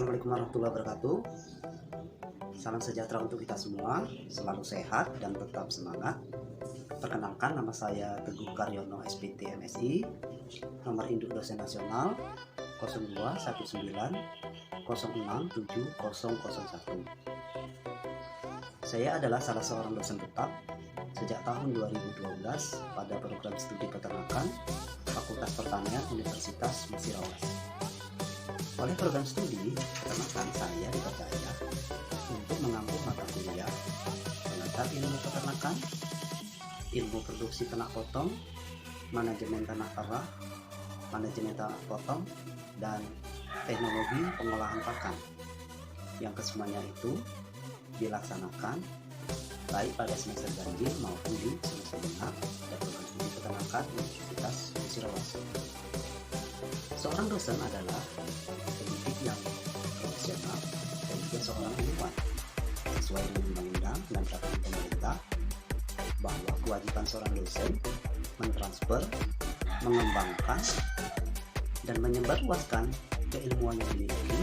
Assalamualaikum warahmatullahi wabarakatuh. Salam sejahtera untuk kita semua, selalu sehat dan tetap semangat. Perkenalkan, nama saya Teguh Karyono, SPT MSI, nomor induk dosen nasional 0219067001. Saya adalah salah seorang dosen tetap sejak tahun 2012 pada program studi peternakan Fakultas Pertanian Universitas Musirawas. Oleh program studi peternakan, saya dipercaya untuk mengampu mata kuliah pengantar ilmu peternakan, ilmu produksi ternak potong, manajemen ternak perah, manajemen ternak potong, dan teknologi pengolahan pakan, yang kesemuanya itu dilaksanakan baik pada semester ganjil maupun di semester genap pada program studi peternakan Universitas Musirawas. Seorang dosen adalah pendidik yang profesional dan juga seorang ilmuwan sesuai dengan undang-undang dan peraturan pemerintah, bahwa kewajiban seorang dosen mentransfer, mengembangkan, dan menyebarluaskan keilmuan yang dimiliki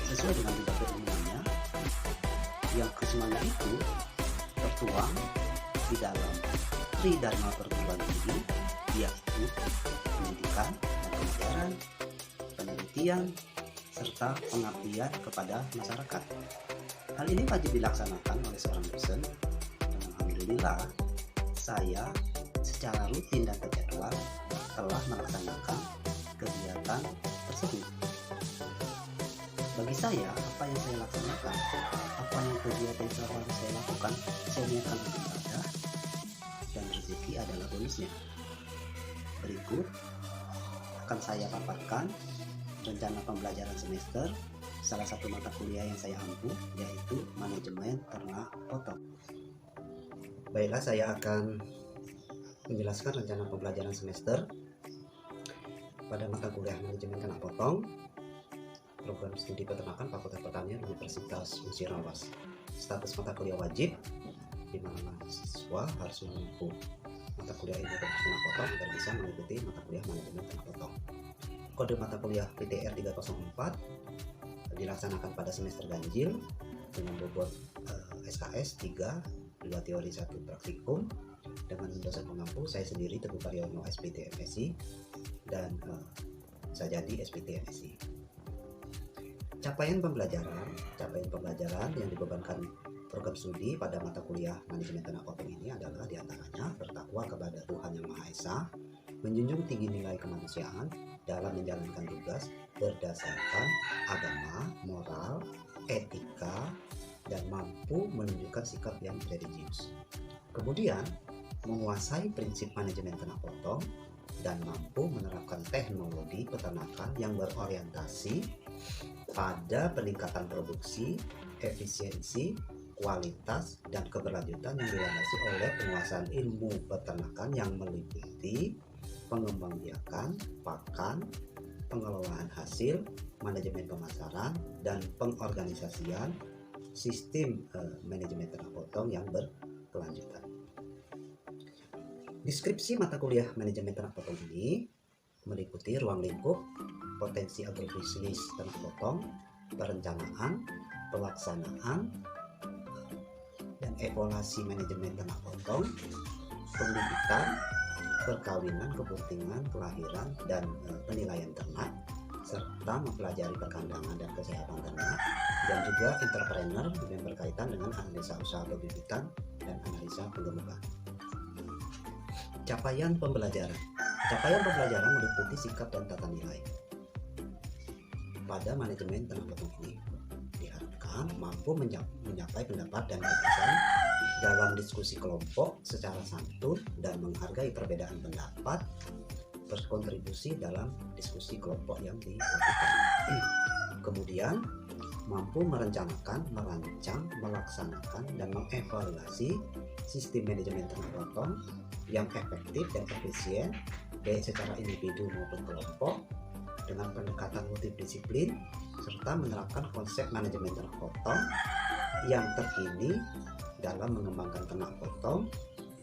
sesuai dengan bidang keilmuannya, yang kesemuanya itu tertuang di dalam Tridharma Perguruan Tinggi, yaitu pendidikan dan pengajaran, penelitian, serta pengabdian kepada masyarakat. Hal ini wajib dilaksanakan oleh seorang dosen, dan alhamdulillah saya secara rutin dan terjadwal telah melaksanakan kegiatan tersebut. Bagi saya, apa yang saya laksanakan, apa yang kegiatan yang harus saya lakukan, saya niatkan untuk ibadah, dan rezeki adalah bonusnya. Berikut akan saya paparkan rencana pembelajaran semester salah satu mata kuliah yang saya ampu, yaitu manajemen ternak potong. Baiklah, saya akan menjelaskan rencana pembelajaran semester pada mata kuliah manajemen ternak potong, program studi peternakan Fakultas Pertanian Universitas Musirawas. Status mata kuliah wajib, di mana mahasiswa harus menempuh mata kuliah ilmu produksi ternak potong agar bisa mengikuti mata kuliah manajemen ternak potong. Kode mata kuliah PTR 304 dilaksanakan pada semester ganjil dengan bobot SKS 3, 2 teori 1 praktikum, dengan dosen pengampu saya sendiri Teguh Karyono, SPT MSI, dan saya jadi SPT MSI. Capaian pembelajaran yang dibebankan program studi pada mata kuliah manajemen ternak potong ini adalah diantaranya bertakwa kepada Tuhan Yang Maha Esa, menjunjung tinggi nilai kemanusiaan dalam menjalankan tugas berdasarkan agama, moral, etika, dan mampu menunjukkan sikap yang religius. Kemudian, menguasai prinsip manajemen ternak potong dan mampu menerapkan teknologi peternakan yang berorientasi pada peningkatan produksi, efisiensi, kualitas, dan keberlanjutan yang dilandasi oleh penguasaan ilmu peternakan yang meliputi pengembangbiakan pakan, pengelolaan hasil, manajemen pemasaran, dan pengorganisasian sistem manajemen ternak potong yang berkelanjutan. Deskripsi mata kuliah manajemen ternak potong ini meliputi ruang lingkup, potensi agrobisnis ternak potong, perencanaan, pelaksanaan, dan evaluasi manajemen ternak potong, pendidikan, perkawinan, kebuntingan, kelahiran, dan penilaian ternak, serta mempelajari perkandangan dan kesehatan ternak, dan juga entrepreneur yang berkaitan dengan analisa usaha bebibitan dan analisa penggemukan. Capaian pembelajaran meliputi sikap dan tata nilai. Pada manajemen ternak potong ini diharapkan mampu menyapai pendapat dan gagasan dalam diskusi kelompok secara santun dan menghargai perbedaan pendapat, berkontribusi dalam diskusi kelompok yang dilakukan. Kemudian mampu merencanakan, merancang, melaksanakan, dan mengevaluasi sistem manajemen ternak potong yang efektif dan efisien baik secara individu maupun kelompok dengan pendekatan multidisiplin, serta menerapkan konsep manajemen ternak potong yang terkini dalam mengembangkan ternak potong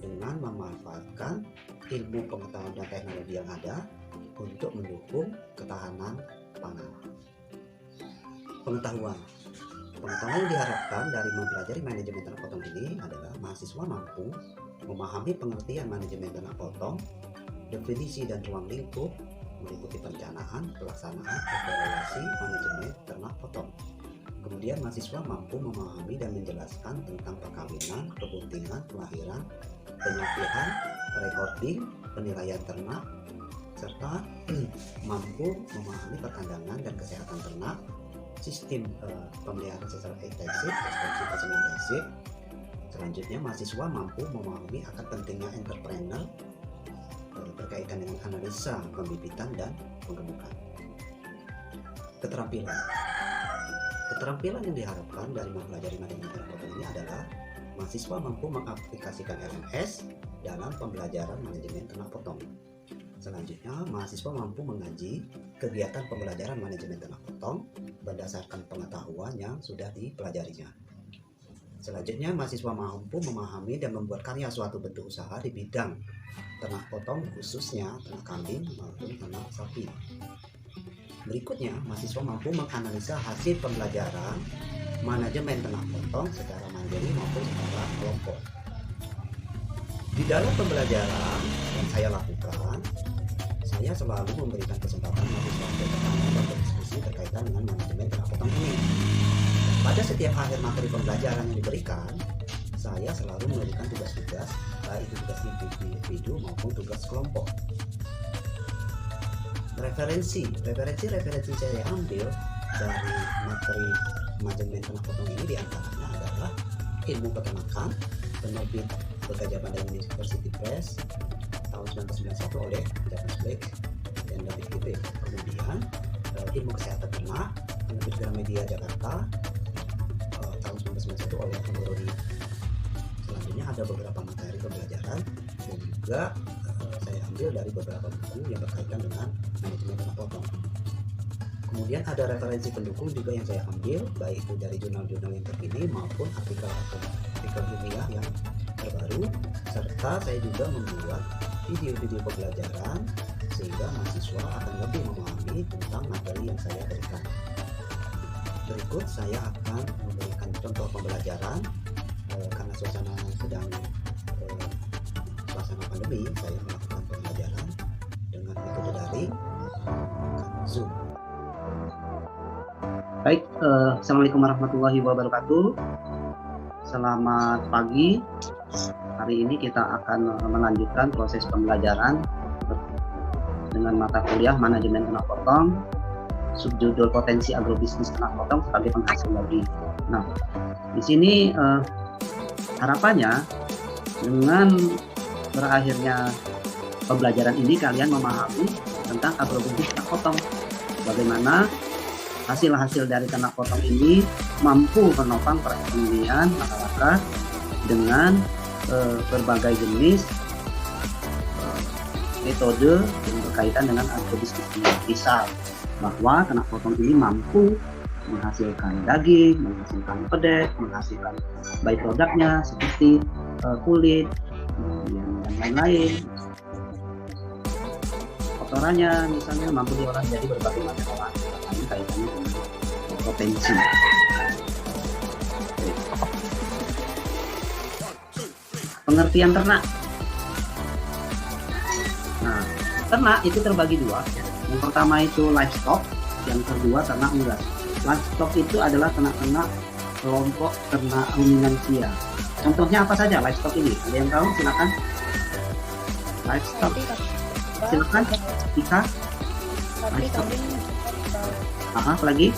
dengan memanfaatkan ilmu pengetahuan dan teknologi yang ada untuk mendukung ketahanan pangan. Pengetahuan yang diharapkan dari mempelajari manajemen ternak potong ini adalah mahasiswa mampu memahami pengertian manajemen ternak potong, definisi dan ruang lingkup, meliputi perencanaan, pelaksanaan, evaluasi manajemen ternak potong. Kemudian mahasiswa mampu memahami dan menjelaskan tentang perkawinan, kebuntingan, kelahiran, penyapian, recording, penilaian ternak, serta mampu memahami perkandangan dan kesehatan ternak, sistem pemeliharaan secara intensif, ekstensiv intensif. Selanjutnya mahasiswa mampu memahami akan pentingnya entrepreneur berkaitan dengan analisa, pembibitan, dan penggemukan. Keterampilan yang diharapkan dari mempelajari manajemen ternak potong ini adalah mahasiswa mampu mengaplikasikan LMS dalam pembelajaran manajemen ternak potong. Selanjutnya, mahasiswa mampu mengaji kegiatan pembelajaran manajemen ternak potong berdasarkan pengetahuan yang sudah dipelajarinya. Selanjutnya, mahasiswa mampu memahami dan membuat karya suatu bentuk usaha di bidang ternak potong, khususnya ternak kambing maupun ternak sapi. Berikutnya, mahasiswa mampu menganalisa hasil pembelajaran manajemen ternak potong secara mandiri maupun secara kelompok. Di dalam pembelajaran yang saya lakukan, saya selalu memberikan kesempatan mahasiswa untuk bertanya dan berdiskusi berkaitan dengan manajemen ternak potong ini. Pada setiap akhir materi pembelajaran yang diberikan, saya selalu memberikan tugas-tugas, baik itu tugas individu maupun tugas kelompok. Referensi saya ambil dari materi manajemen ternak potong ini diantaranya adalah Ilmu Peternakan, penerbit Bergajah Mada University Press tahun 1991 oleh James Blake dan David Gibbs. Kemudian Ilmu Kesehatan Ternak, penerbit Gramedia Jakarta tahun 1991 oleh Rodi. Selanjutnya ada beberapa materi pembelajaran dan juga saya ambil dari beberapa buku yang berkaitan dengan manajemen ternak potong. Kemudian ada referensi pendukung juga yang saya ambil, baik itu dari jurnal-jurnal yang terkini maupun artikel ilmiah yang terbaru, serta saya juga membuat video-video pembelajaran sehingga mahasiswa akan lebih memahami tentang materi yang saya berikan. Berikut saya akan memberikan contoh pembelajaran karena suasana sedang suasana pandemi, saya melakukan pembelajaran dengan metode daring Zoom. Baik, Assalamualaikum warahmatullahi wabarakatuh. Selamat pagi. Hari ini kita akan melanjutkan proses pembelajaran dengan mata kuliah manajemen ternak potong, subjudul potensi agrobisnis ternak potong sebagai penghasil lagi. Nah, di sini harapannya dengan berakhirnya pembelajaran ini kalian memahami tentang agrobisnis ternak potong, bagaimana hasil-hasil dari ternak potong ini mampu menopang perekonomian masyarakat dengan berbagai jenis metode yang berkaitan dengan agrobisnis. Misal bahwa ternak potong ini mampu menghasilkan daging, menghasilkan pedek, menghasilkan by-produknya seperti kulit dan lain-lain. Kotorannya misalnya mampu diolah jadi berbagai macam olahan. Ini kaitannya dengan potensi. Pengertian ternak. Nah, ternak itu terbagi dua. Yang pertama itu livestock, yang kedua ternak unggas. Livestock itu adalah ternak-ternak kelompok ternak ruminansia. Contohnya apa saja livestock ini? Ada yang tahu? Silakan. Livestock. Silakan. Ika. Livestock. Apa lagi?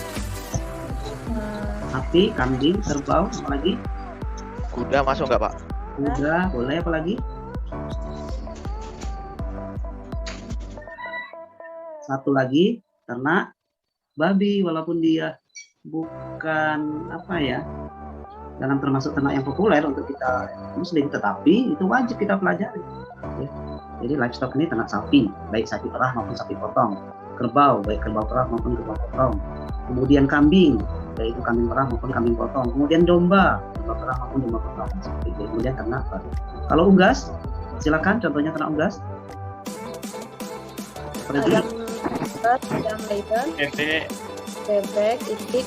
Sapi, kambing, kerbau, apa lagi? Kuda masuk nggak, Pak? Kuda, boleh, apa lagi? Satu lagi, ternak babi, walaupun dia bukan dalam termasuk ternak yang populer untuk kita muslim, tetapi itu wajib kita pelajari. Ya. Jadi livestock ini ternak sapi, baik sapi perah maupun sapi potong. Kerbau, baik kerbau perah maupun kerbau potong. Kemudian kambing, baik itu kambing perah maupun kambing potong. Kemudian domba perah maupun domba potong. Seperti itu. Kemudian ternak baru. Kalau unggas, silakan contohnya ternak unggas. Ayam labor, bebek, itik,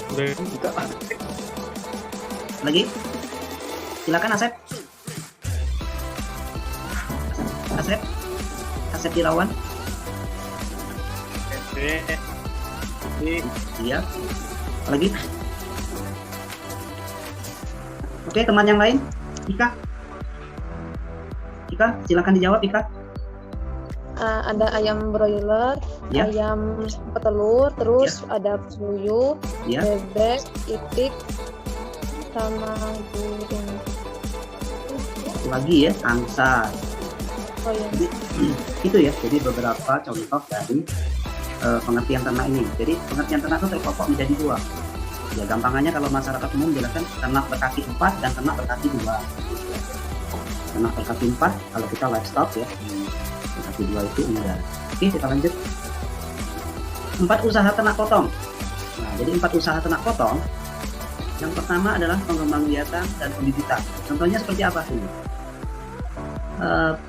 Lagi? Silakan Asep. Asep. Asep Irawan. Iya. Lagi? Oke, teman yang lain. Ika. Ika, silakan dijawab Ika. ada ayam broiler, Ya. ayam petelur, terus ada puyuh, Ya. bebek, itik, sama burung. Lagi ya, angsa. Oh ya, Jadi itu ya. Jadi beberapa contoh dari pengertian ternak ini. Jadi pengertian ternak itu terkelompok menjadi dua. Ya gampangannya kalau masyarakat umum jelaskan ternak berkaki 4 dan ternak berkaki 2. Ternak berkaki 4 kalau kita livestock ya. Berkaki 2 itu enggak. Oke, kita lanjut. 4 usaha ternak potong. Nah, jadi 4 usaha ternak potong. Yang pertama adalah pengembangbiakan dan pembibitan. Contohnya seperti apa ini?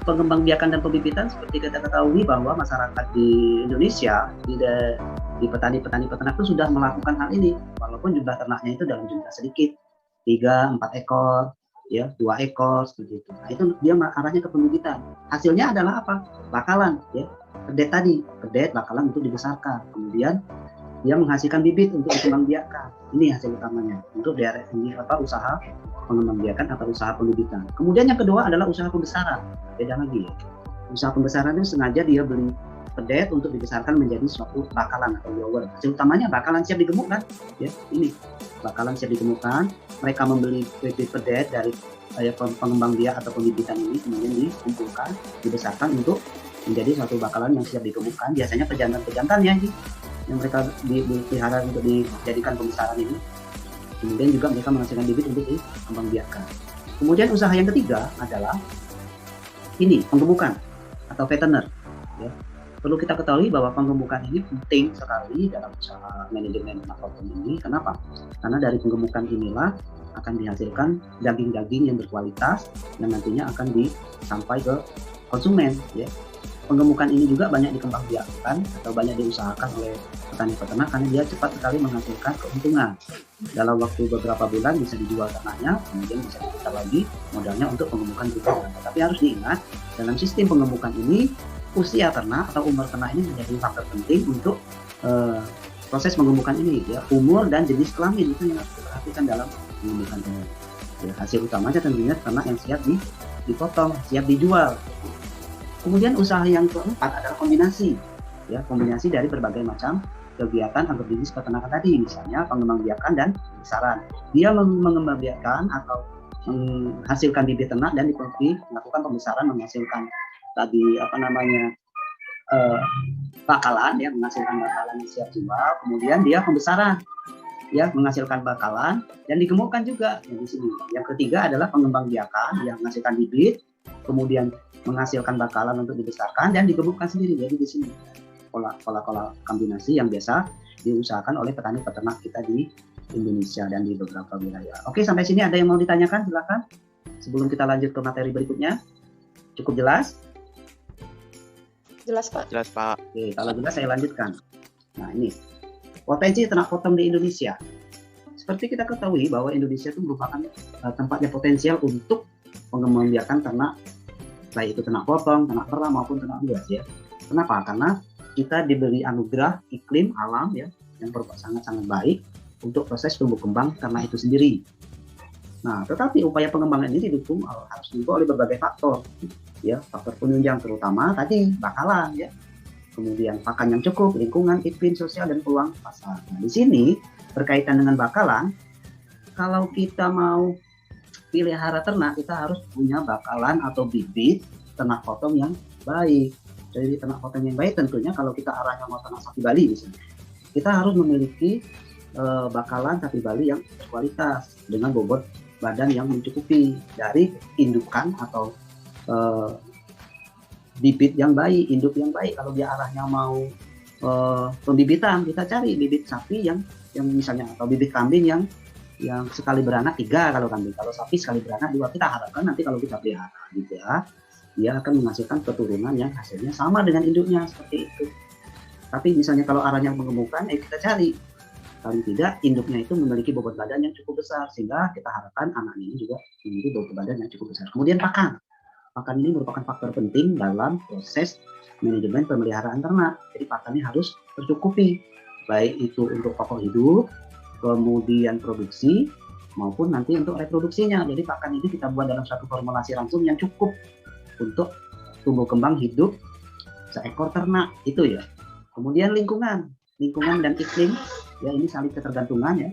Pengembangbiakan dan pembibitan seperti kita ketahui bahwa masyarakat di Indonesia di petani-petani peternak itu sudah melakukan hal ini walaupun jumlah ternaknya itu dalam jumlah sedikit 3-4 ekor ya 2 ekor seperti itu. Nah, itu dia arahnya ke pembibitan. Hasilnya adalah apa? Bakalan ya. Pedet bakalan untuk dibesarkan. Kemudian dia menghasilkan bibit untuk dikembangbiakan. Ini hasil utamanya untuk daerah ini usaha pengembangbiakan atau usaha pembibitan. Kemudian yang kedua adalah usaha pembesaran. Beda lagi ya. Usaha pembesaran itu sengaja dia beli pedet untuk dibesarkan menjadi suatu bakalan atau grower. Hasil utamanya bakalan siap digemukkan. Ya, ini bakalan siap digemukkan. Mereka membeli bibit pedet dari pengembang biak atau pembibitan ini kemudian dikumpulkan, dibesarkan untuk menjadi suatu bakalan yang siap digemukkan. Biasanya pejantan ya ini yang mereka dipelihara untuk dijadikan pembesaran ini. Kemudian juga mereka menghasilkan bibit untuk dikembangbiakkan. Kemudian usaha yang ketiga adalah ini penggemukan atau veteriner. Ya. Perlu kita ketahui bahwa penggemukan ini penting sekali dalam usaha manajemen ternak potong ini. Kenapa? Karena dari penggemukan inilah akan dihasilkan daging-daging yang berkualitas yang nantinya akan disampai ke konsumen. Ya. Penggemukan ini juga banyak dikembangbiakkan atau banyak diusahakan oleh petani peternak karena dia cepat sekali menghasilkan keuntungan. Dalam waktu beberapa bulan bisa dijual ternaknya, kemudian bisa diputar lagi modalnya untuk penggemukan juga. Tapi harus diingat, dalam sistem penggemukan ini, usia ternak atau umur ternak ini menjadi faktor penting untuk proses penggemukan ini. Ya. Umur dan jenis kelamin itu yang harus diperhatikan dalam penggemukan ini. Ya, hasil utamanya tentunya ternak yang siap dipotong, siap dijual. Kemudian usaha yang keempat adalah kombinasi dari berbagai macam kegiatan agrobisnis peternakan tadi, misalnya pengembangbiakan dan pembesaran. Dia mengembangbiakan atau menghasilkan bibit ternak dan melakukan pembesaran, menghasilkan tadi bakalan ya, menghasilkan bakalan yang siap jual. Kemudian dia pembesaran ya, menghasilkan bakalan dan digemukkan juga ya, di sini. Yang ketiga adalah pengembangbiakan yang menghasilkan bibit, kemudian menghasilkan bakalan untuk dibesarkan dan digemukkan sendiri. Jadi di sini pola kombinasi yang biasa diusahakan oleh petani peternak kita di Indonesia dan di beberapa wilayah. Oke, sampai sini ada yang mau ditanyakan? Silakan. Sebelum kita lanjut ke materi berikutnya. Cukup jelas? jelas Pak. Jelas Pak. Oke, kalau jelas saya lanjutkan. Nah, ini potensi ternak potong di Indonesia. Seperti kita ketahui bahwa Indonesia itu merupakan tempat yang potensial untuk pengembangbiakan ternak, baik itu ternak potong, ternak perah maupun ternak buas ya. Kenapa? Karena kita diberi anugerah iklim alam ya yang sangat-sangat baik untuk proses tumbuh kembang ternak itu sendiri. Nah, tetapi upaya pengembangan ini harus didukung oleh berbagai faktor ya, faktor penunjang terutama tadi bakalan ya. Kemudian pakan yang cukup, lingkungan, iklim, sosial dan peluang pasar. Nah, di sini berkaitan dengan bakalan, kalau kita mau pelihara ternak, kita harus punya bakalan atau bibit ternak potong yang baik. Jadi ternak potong yang baik tentunya kalau kita arahnya mau ternak sapi Bali misalnya, kita harus memiliki bakalan sapi Bali yang berkualitas dengan bobot badan yang mencukupi dari indukan atau bibit yang baik, induk yang baik. Kalau dia arahnya mau pembibitan, kita cari bibit sapi yang misalnya atau bibit kambing yang sekali beranak 3 kalau kambing, kalau sapi sekali beranak 2. Kita harapkan nanti kalau kita pelihara gitu ya, dia akan menghasilkan keturunan yang hasilnya sama dengan induknya seperti itu. Tapi misalnya kalau arahnya mengemukkan, kita cari paling tidak induknya itu memiliki bobot badan yang cukup besar, sehingga kita harapkan anak ini juga memiliki bobot badan yang cukup besar. Kemudian pakan. Pakan ini merupakan faktor penting dalam proses manajemen pemeliharaan ternak. Jadi pakannya harus tercukupi, baik itu untuk pokok hidup, kemudian produksi, maupun nanti untuk reproduksinya. Jadi pakan ini kita buat dalam satu formulasi langsung yang cukup untuk tumbuh kembang hidup seekor ternak itu ya. Kemudian lingkungan dan iklim, ya ini saling ketergantungan ya.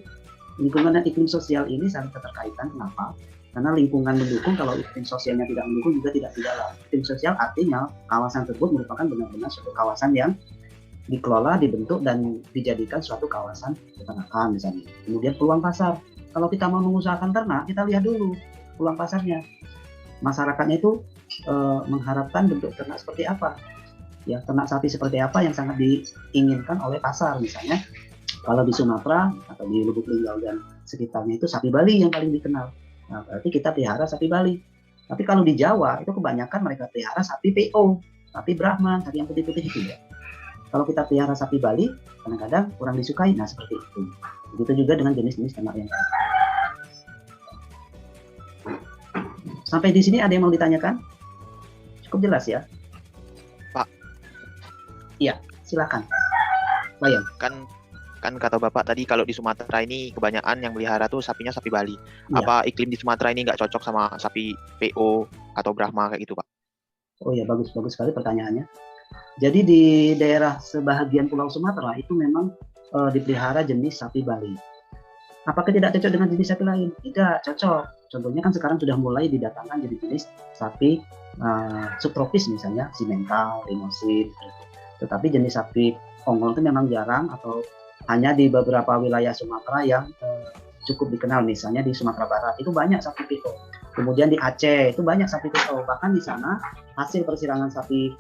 Lingkungan dan iklim sosial ini saling keterkaitan. Kenapa? Karena lingkungan mendukung, kalau iklim sosialnya tidak mendukung juga tidak jalan. Iklim sosial artinya kawasan tersebut merupakan benar-benar suatu kawasan yang dikelola, dibentuk, dan dijadikan suatu kawasan peternakan misalnya. Kemudian peluang pasar. Kalau kita mau mengusahakan ternak, kita lihat dulu peluang pasarnya. Masyarakatnya itu mengharapkan bentuk ternak seperti apa. Ya, ternak sapi seperti apa yang sangat diinginkan oleh pasar. Misalnya kalau di Sumatera atau di Lubuk Linggau dan sekitarnya itu sapi Bali yang paling dikenal. Nah, berarti kita pelihara sapi Bali. Tapi kalau di Jawa itu kebanyakan mereka pelihara sapi PO, sapi Brahman, sapi yang putih-putih itu ya. Kalau kita pelihara sapi Bali, kadang-kadang kurang disukai. Nah, seperti itu. Begitu juga dengan jenis-jenis ternak yang lain. Sampai di sini ada yang mau ditanyakan? Cukup jelas ya? Pak. Iya, silakan. Bayang. Kan kata Bapak tadi kalau di Sumatera ini kebanyakan yang melihara tuh sapinya sapi Bali. Ya. Apa iklim di Sumatera ini nggak cocok sama sapi PO atau Brahma kayak gitu, Pak? Oh ya, bagus sekali pertanyaannya. Jadi di daerah sebahagian Pulau Sumatera itu memang dipelihara jenis sapi Bali. Apakah tidak cocok dengan jenis sapi lain? Tidak cocok. Contohnya kan sekarang sudah mulai didatangkan jenis sapi subtropis, misalnya simental, limosin. Tetapi jenis sapi ongol itu memang jarang, atau hanya di beberapa wilayah Sumatera yang cukup dikenal. Misalnya di Sumatera Barat itu banyak sapi PO. Kemudian di Aceh itu banyak sapi PO. Bahkan di sana hasil persilangan sapi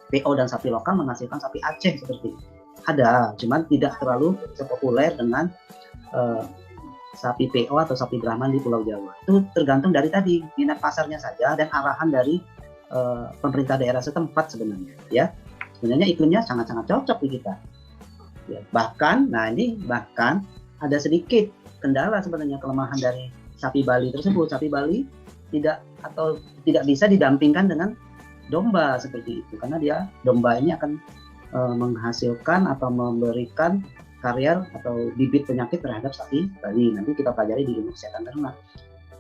PO dan sapi lokal menghasilkan sapi Aceh seperti itu. Ada, cuman tidak terlalu sepopuler dengan sapi PO atau sapi Brahman di Pulau Jawa. Itu tergantung dari tadi minat pasarnya saja dan arahan dari pemerintah daerah setempat sebenarnya. Ya, sebenarnya iklimnya sangat-sangat cocok di kita. Ya, bahkan ada sedikit kendala sebenarnya, kelemahan dari sapi Bali tersebut. Sapi Bali tidak bisa didampingkan dengan domba seperti itu, karena domba ini akan menghasilkan atau memberikan karier atau bibit penyakit terhadap sapi Bali. Nanti kita pelajari di ilmu kesehatan ternak.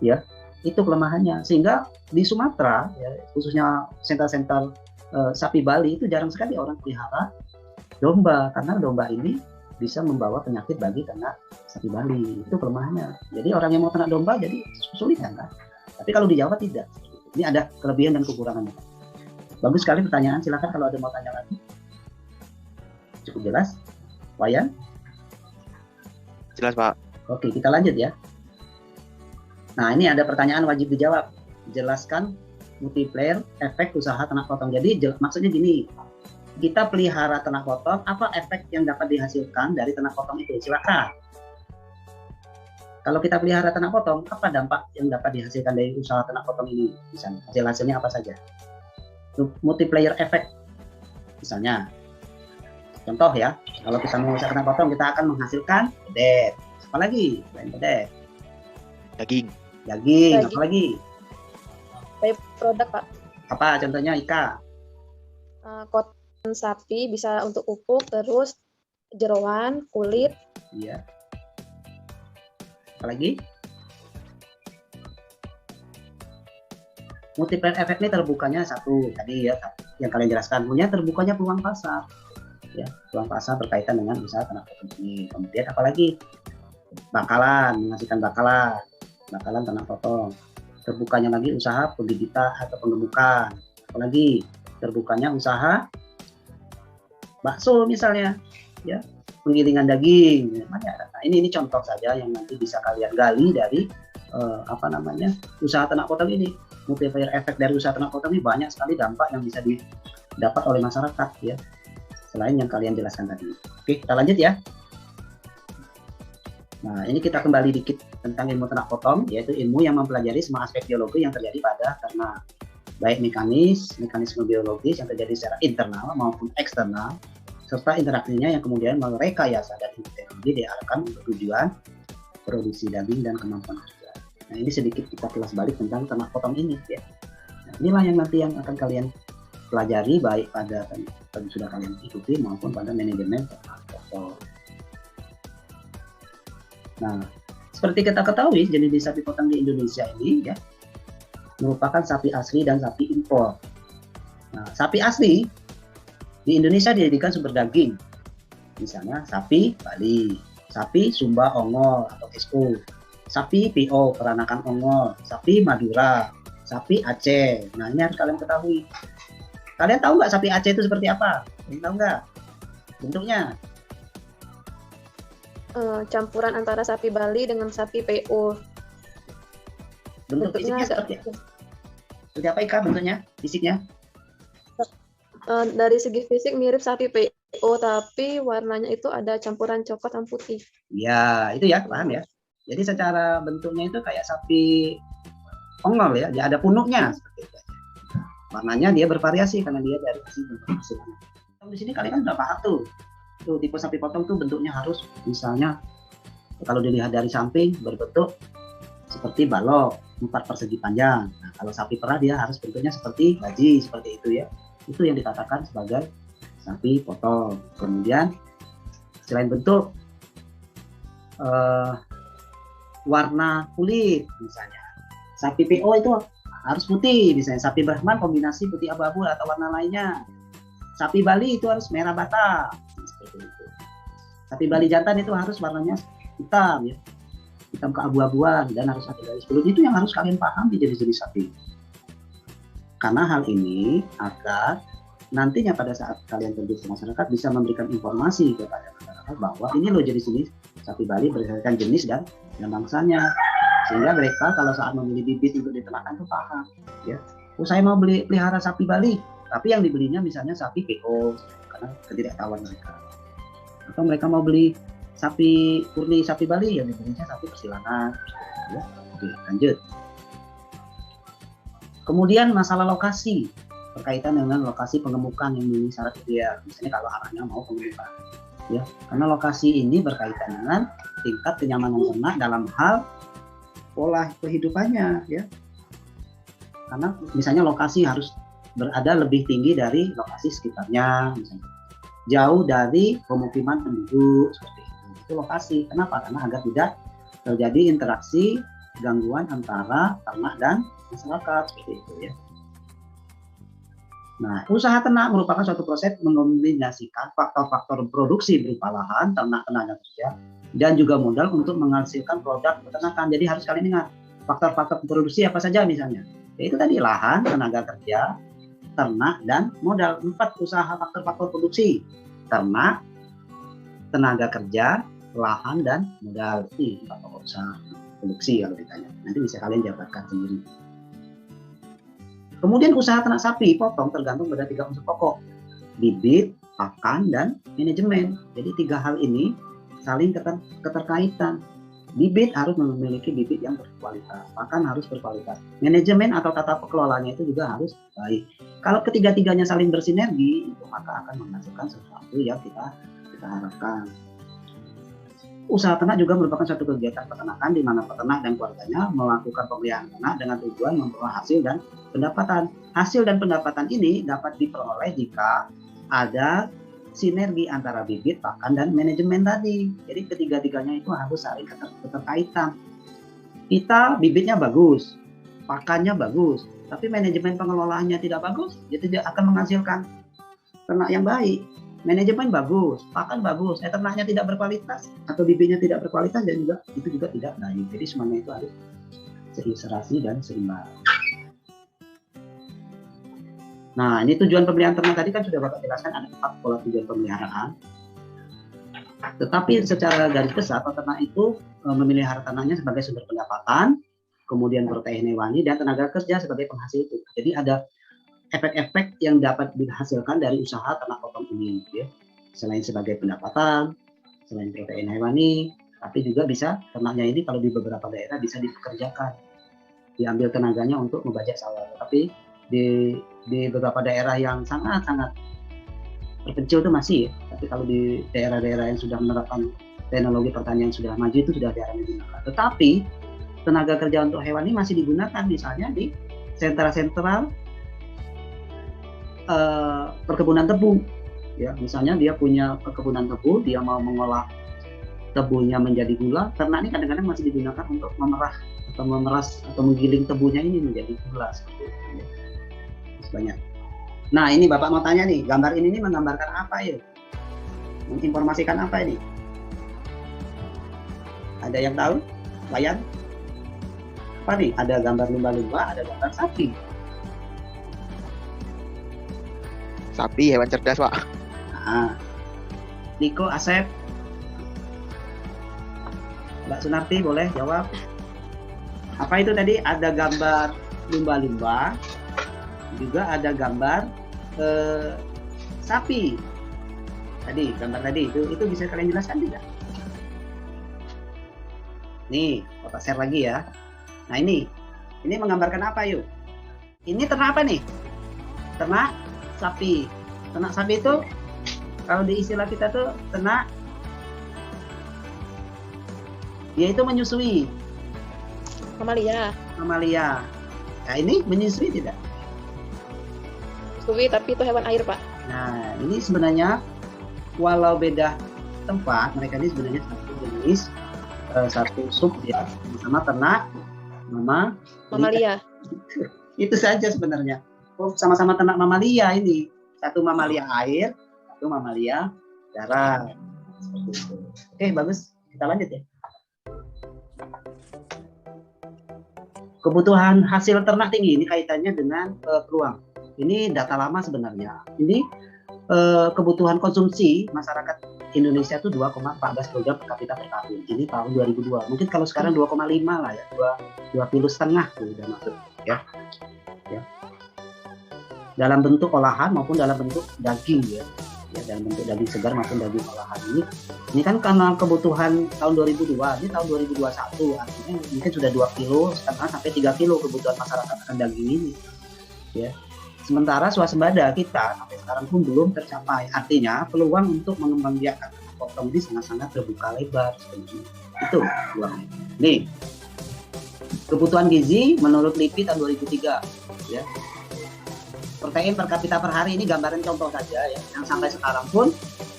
Ya, itu kelemahannya. Sehingga di Sumatera, ya, khususnya sentra-sentra sapi Bali itu jarang sekali orang pelihara domba, karena domba ini bisa membawa penyakit bagi ternak sapi Bali. Itu kelemahannya. Jadi orang yang mau ternak domba jadi kesulitan kan. Tapi kalau di Jawa tidak. Ini ada kelebihan dan kekurangannya. Bagus sekali pertanyaan. Silakan kalau ada mau tanya lagi. Cukup jelas, Wayan? Jelas, Pak. Oke, kita lanjut ya. Nah, ini ada pertanyaan wajib dijawab. Jelaskan multiplier efek usaha ternak potong. Jadi maksudnya gini, kita pelihara ternak potong, apa efek yang dapat dihasilkan dari ternak potong itu? Silakan. Kalau kita pelihara ternak potong, apa dampak yang dapat dihasilkan dari usaha ternak potong ini? Misalnya, hasilnya apa saja? Multiplier efek. Misalnya, contoh ya, kalau kita mau usaha ternak potong, kita akan menghasilkan pedet. Apa lagi? Selain pedet. Daging. Apa lagi? Produk, Pak. Apa contohnya, Ika? Kotoran sapi bisa untuk pupuk, terus jeroan, kulit. Iya. Apa lagi? Multiplier efek ini terbukanya satu tadi ya, yang kalian jelaskan. Kemudian terbukanya peluang pasar. Ya, peluang pasar berkaitan dengan usaha ternak potong ini. Kemudian apalagi? Bakalan, menghasilkan bakalan ternak potong. Terbukanya lagi usaha penggigitan atau penggemukan. Apalagi terbukanya usaha bakso misalnya, ya, penggilingan daging. Nah, ini contoh saja yang nanti bisa kalian gali dari usaha ternak potong ini. Multiplier efek dari usaha ternak potong ini banyak sekali dampak yang bisa didapat oleh masyarakat, ya, selain yang kalian jelaskan tadi. Oke, kita lanjut ya. Nah, ini kita kembali dikit tentang ilmu ternak potong, yaitu ilmu yang mempelajari semua aspek biologi yang terjadi pada ternak, baik mekanisme biologis yang terjadi secara internal maupun eksternal, serta interaksinya yang kemudian merekayasa dan teknologi diarahkan untuk tujuan produksi daging dan kemampuan kerja. Nah, ini sedikit kita kilas balik tentang ternak potong ini ya. Nah, inilah yang nanti yang akan kalian pelajari baik pada yang sudah kalian ikuti maupun pada manajemen ternak potong. Nah, seperti kita ketahui jenis sapi potong di Indonesia ini ya merupakan sapi asli dan sapi impor. Nah, sapi asli di Indonesia dijadikan sumber daging, misalnya sapi Bali, sapi Sumba Ongol atau SO, sapi PO Peranakan Ongol, sapi Madura, sapi Aceh. Nah, ini harus kalian ketahui. Kalian tahu nggak sapi Aceh itu seperti apa? Kalian tahu nggak bentuknya? Campuran antara sapi Bali dengan sapi PO. Bentuk fisiknya seperti apa Ika bentuknya? Fisiknya? Dari segi fisik mirip sapi PO, tapi warnanya itu ada campuran coklat dan putih. Ya, itu ya, paham ya. Jadi secara bentuknya itu kayak sapi ongol ya, dia ada punuknya seperti itu. Warnanya dia bervariasi karena dia dari bentuk hasilnya. Di sini kalian kan udah paham tuh. Tuh tipe sapi potong tuh bentuknya harus misalnya kalau dilihat dari samping berbentuk seperti balok 4 persegi panjang. Nah, kalau sapi perah dia harus bentuknya seperti gaji seperti itu ya. Itu yang dikatakan sebagai sapi potong. Kemudian selain bentuk warna kulit misalnya sapi PO itu harus putih, misalnya sapi Brahman kombinasi putih abu-abu atau warna lainnya. Sapi Bali itu harus merah bata seperti itu. Sapi Bali jantan itu harus warnanya hitam ya, hitam keabu-abuan dan harus ada garis kulit. Itu yang harus kalian paham di jenis-jenis sapi. Karena hal ini agar nantinya pada saat kalian terjun ke masyarakat bisa memberikan informasi kepada masyarakat bahwa ini loh jenis-jenis sapi Bali berdasarkan jenis dan bangsanya, sehingga mereka kalau saat memilih bibit untuk diternakan itu paham ya. Saya mau pelihara sapi Bali, tapi yang dibelinya misalnya sapi PO karena ketidaktahuan mereka. Atau mereka mau beli sapi murni sapi Bali, yang dibelinya sapi persilangan ya. Oke, lanjut. Kemudian masalah lokasi berkaitan dengan lokasi pengemukan yang memenuhi syarat ideal. Misalnya kalau arahnya mau pengemukan, ya, karena lokasi ini berkaitan dengan tingkat kenyamanan ternak dalam hal pola kehidupannya, ya. Karena misalnya lokasi harus berada lebih tinggi dari lokasi sekitarnya, misalnya jauh dari pemukiman penduduk seperti itu. Itu lokasi. Kenapa? Karena agar tidak terjadi interaksi gangguan antara ternak dan masyarakat seperti itu ya. Nah, usaha ternak merupakan suatu proses mengombinasikan faktor-faktor produksi berupa lahan, ternak, tenaga kerja, dan juga modal untuk menghasilkan produk peternakan. Jadi harus kalian ingat faktor-faktor produksi apa saja misalnya. Yaitu tadi lahan, tenaga kerja, ternak, dan modal. 4 usaha faktor-faktor produksi: ternak, tenaga kerja, lahan, dan modal. Ini 4 pokok usaha produksi kalau ditanya. Nanti bisa kalian jabarkan sendiri. Kemudian usaha ternak sapi potong tergantung pada 3 unsur pokok: bibit, pakan, dan manajemen. Jadi 3 hal ini saling keterkaitan. Bibit harus memiliki bibit yang berkualitas, pakan harus berkualitas, manajemen atau tata kelolanya itu juga harus baik. Kalau ketiga-tiganya saling bersinergi, itu maka akan menghasilkan sesuatu yang kita harapkan. Usaha ternak juga merupakan suatu kegiatan peternakan di mana peternak dan keluarganya melakukan pemeliharaan ternak dengan tujuan memperoleh hasil dan pendapatan. Hasil dan pendapatan ini dapat diperoleh jika ada sinergi antara bibit, pakan, dan manajemen tadi. Jadi ketiga-tiganya itu harus saling keterkaitan. Kita bibitnya bagus, pakannya bagus, tapi manajemen pengelolaannya tidak bagus, dia tidak akan menghasilkan ternak yang baik. Manajemen bagus, pakan bagus, ternaknya tidak berkualitas atau bibitnya tidak berkualitas, dan juga itu juga tidak baik. Jadi semuanya itu harus seiserasi dan seimbang. Nah, ini tujuan pemeliharaan ternak tadi kan sudah Bapak jelaskan, ada 4 pola tujuan pemeliharaan. Tetapi secara garis besar peternak itu memelihara ternaknya sebagai sumber pendapatan, kemudian protein hewani dan tenaga kerja sebagai penghasil itu. Jadi ada efek-efek yang dapat dihasilkan dari usaha ternak potong ini, ya. Selain sebagai pendapatan, selain protein hewani, tapi juga bisa ternaknya ini kalau di beberapa daerah bisa dipekerjakan, diambil tenaganya untuk membajak sawah. Tapi di beberapa daerah yang sangat-sangat terpencil itu masih ya, tapi kalau di daerah-daerah yang sudah menerapkan teknologi pertanian sudah maju itu sudah jarang digunakan. Tetapi tenaga kerja untuk hewan ini masih digunakan misalnya di sentra-sentra perkebunan tebu. Ya, misalnya dia punya perkebunan tebu, dia mau mengolah tebunya menjadi gula, ternak ini kadang-kadang masih digunakan untuk memeras atau menggiling tebunya ini menjadi gula seperti itu. Ya. Banyak. Nah, ini Bapak mau tanya nih, gambar ini menggambarkan apa ya? Menginformasikan apa ini? Ada yang tahu? Bayan? Apa nih? Ada gambar lumba-lumba, ada gambar sapi. Sapi, hewan cerdas, Pak. Nah, Niko, Asep, Mbak Sunarti boleh jawab. Apa itu tadi? Ada gambar lumba-lumba, juga ada gambar sapi. Tadi gambar tadi itu bisa kalian jelaskan tidak? Nih, Bapak share lagi ya. Nah, ini menggambarkan apa yuk? Ini ternak apa nih? Ternak sapi. Ternak sapi itu kalau di istilah kita tuh ternak, dia itu menyusui. Mamalia. Nah, ini menyusui tidak? Menyusui, tapi itu hewan air, Pak. Nah, ini sebenarnya walau beda tempat, mereka ini sebenarnya satu jenis, satu sub ya, sama ternak mamalia. Itu saja sebenarnya. Sama-sama ternak mamalia ini. Satu mamalia air, satu mamalia darat. Seperti itu. Oke, bagus. Kita lanjut ya. Kebutuhan hasil ternak tinggi ini kaitannya dengan peluang. Ini data lama sebenarnya. Ini kebutuhan konsumsi masyarakat Indonesia itu 2,14 kg per kapita per tahun. Ini tahun 2002. Mungkin kalau sekarang 2,5 lah ya, 2,5 kilo tuh udah masuk ya. Dalam bentuk olahan maupun dalam bentuk daging ya. Dalam bentuk daging segar maupun daging olahan ini kan karena kebutuhan tahun 2002, ini tahun 2021 artinya mungkin sudah 2,5 kilo sampai 3 kilo kebutuhan masyarakat akan daging ini ya. Sementara swasembada kita sampai sekarang pun belum tercapai. Artinya peluang untuk mengembangbiakkan potong ini sangat-sangat terbuka lebar sebenarnya. Itu peluangnya. Nih, kebutuhan gizi menurut LIPI tahun 2003 ya. Protein per kapita per hari ini gambaran contoh saja ya, yang sampai sekarang pun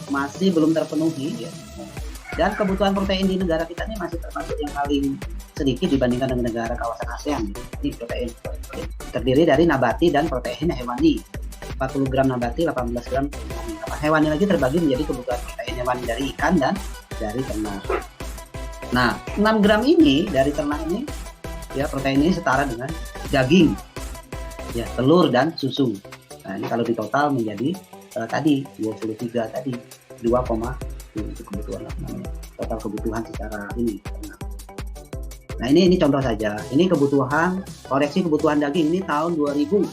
masih belum terpenuhi ya. Dan kebutuhan protein di negara kita ini masih termasuk yang paling sedikit dibandingkan dengan negara kawasan ASEAN. Ini protein terdiri dari nabati dan protein hewani. 40 gram nabati, 18 gram hewani lagi terbagi menjadi kebutuhan protein hewani dari ikan dan dari ternak. Nah, 6 gram ini dari ternak ini ya, protein ini setara dengan daging, ya, telur dan susu. Nah, ini kalau di total menjadi tadi 23 tadi 2, itu kebutuhan namanya. Total kebutuhan secara ini. Nah, ini contoh saja. Ini kebutuhan, koreksi kebutuhan daging ini tahun 2000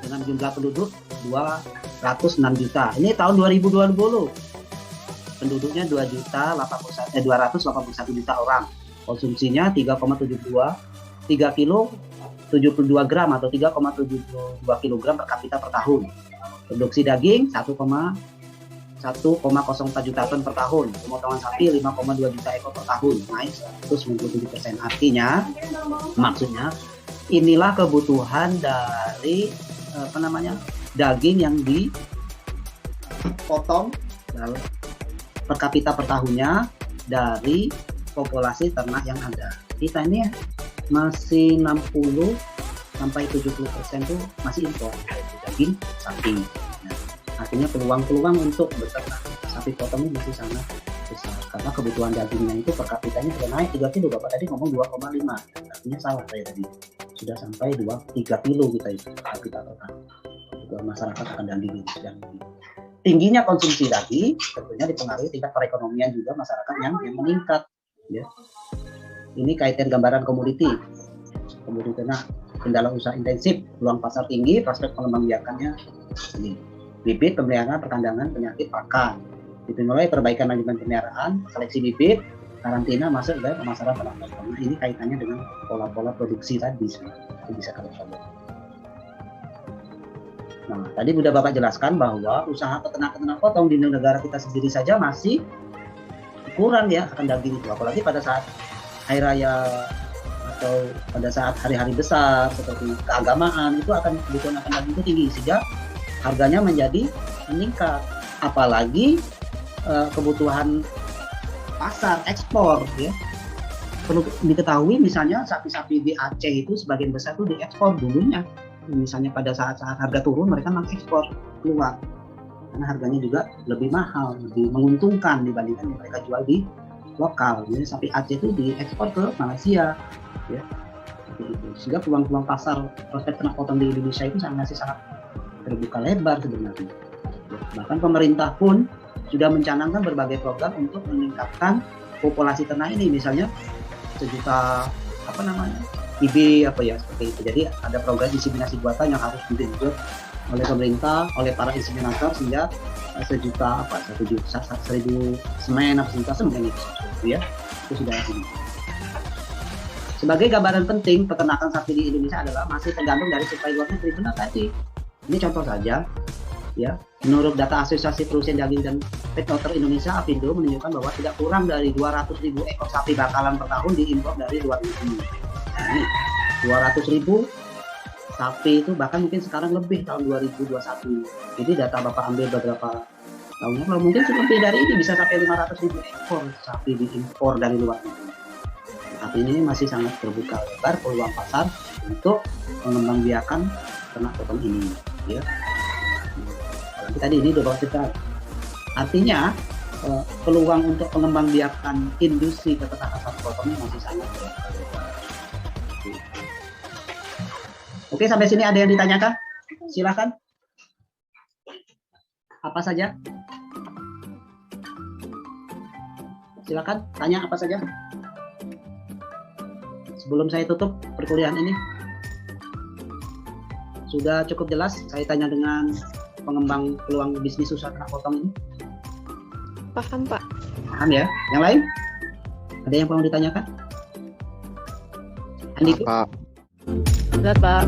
dengan jumlah penduduk 206 juta. Ini tahun 2020. Penduduknya 281 juta orang. Konsumsinya 3,72 3 kilo 72 gram atau 3,72 kilogram per kapita per tahun. Produksi daging 1,04 juta ton per tahun, pemotongan sapi 5,2 juta ekor per tahun, naik 197%. Artinya, maksudnya inilah kebutuhan dari daging yang dipotong per kapita per tahunnya dari populasi ternak yang ada. Kita ini masih 60 sampai 70% itu masih impor daging sapi. Artinya peluang untuk beternak sapi potong ini masih sangat besar karena kebutuhan dagingnya itu per kapitanya sudah naik 3 kilo. Bapak tadi ngomong 2,5, artinya salah saya tadi, sudah sampai 3 kilo kita itu per kapita total. Kebutuhan masyarakat akan daging ini sedang tingginya konsumsi daging tentunya dipengaruhi tingkat perekonomian juga masyarakat yang meningkat ya. Ini kaitan gambaran komoditi ternak, kendala usaha intensif, peluang pasar tinggi, prospek pengembangbiakannya ini. Bibit, pemeliharaan, perkandangan, penyakit, pakan. Dimulai perbaikan manajemen pemeliharaan, seleksi bibit, karantina, masuk ke pemasaran ternak. Nah, ini kaitannya dengan pola-pola produksi tadi. Itu bisa kalian lihat. Nah, tadi sudah Bapak jelaskan bahwa usaha peternakan ternak potong di negara kita sendiri saja masih kurang ya akan daging itu, apalagi pada saat hari raya atau pada saat hari-hari besar seperti keagamaan, itu akan kebutuhan akan daging itu tinggi sehingga harganya menjadi meningkat. Apalagi kebutuhan pasar ekspor ya. Perlu diketahui misalnya sapi-sapi di Aceh itu sebagian besar itu diekspor dulunya. Misalnya pada saat-saat harga turun mereka mengekspor keluar karena harganya juga lebih mahal, lebih menguntungkan dibandingkan yang mereka jual di lokal. Jadi sapi Aceh itu diekspor ke Malaysia ya. Sehingga peluang-peluang pasar prospek ternak potong di Indonesia itu masih sangat terbuka lebar sebenarnya. Bahkan pemerintah pun sudah mencanangkan berbagai program untuk meningkatkan populasi ternak ini, misalnya 1 juta IB seperti itu. Jadi ada program inseminasi buatan yang harus digenjot oleh pemerintah, oleh para inseminator sehingga 1 juta 1.000 semen itu ya. Itu sudah ini. Sebagai gambaran penting peternakan sapi di Indonesia adalah masih tergantung dari suplai luar negeri. Benar tadi. Ini contoh saja ya. Menurut data Asosiasi Produsen Daging dan Pet Doctor Indonesia (APindo) menunjukkan bahwa tidak kurang dari 200.000 ekor sapi bakalan per tahun diimpor dari luar negeri. Nah, ini 200.000 sapi itu bahkan mungkin sekarang lebih tahun 2021. Jadi data Bapak ambil beberapa tahunnya, kalau mungkin lebih dari ini bisa sampai 500.000 ekor sapi diimpor dari luar negeri. Tapi ini masih sangat terbuka lebar peluang pasar untuk mengembangbiakan ternak potong ini ya. Tapi tadi ini udah kita artinya peluang untuk pengembangbiakan industri peternakan sapi potong ini masih sangat terbuka lebar. Oke, sampai sini ada yang ditanyakan? Silakan. Apa saja? Silakan tanya apa saja. Sebelum saya tutup perkuliahan ini. Sudah cukup jelas saya tanya dengan pengembang peluang bisnis usaha ternak potong ini? Paham, Pak. Paham ya? Yang lain? Ada yang perlu ditanyakan? Andi? Pak. Benar, Pak.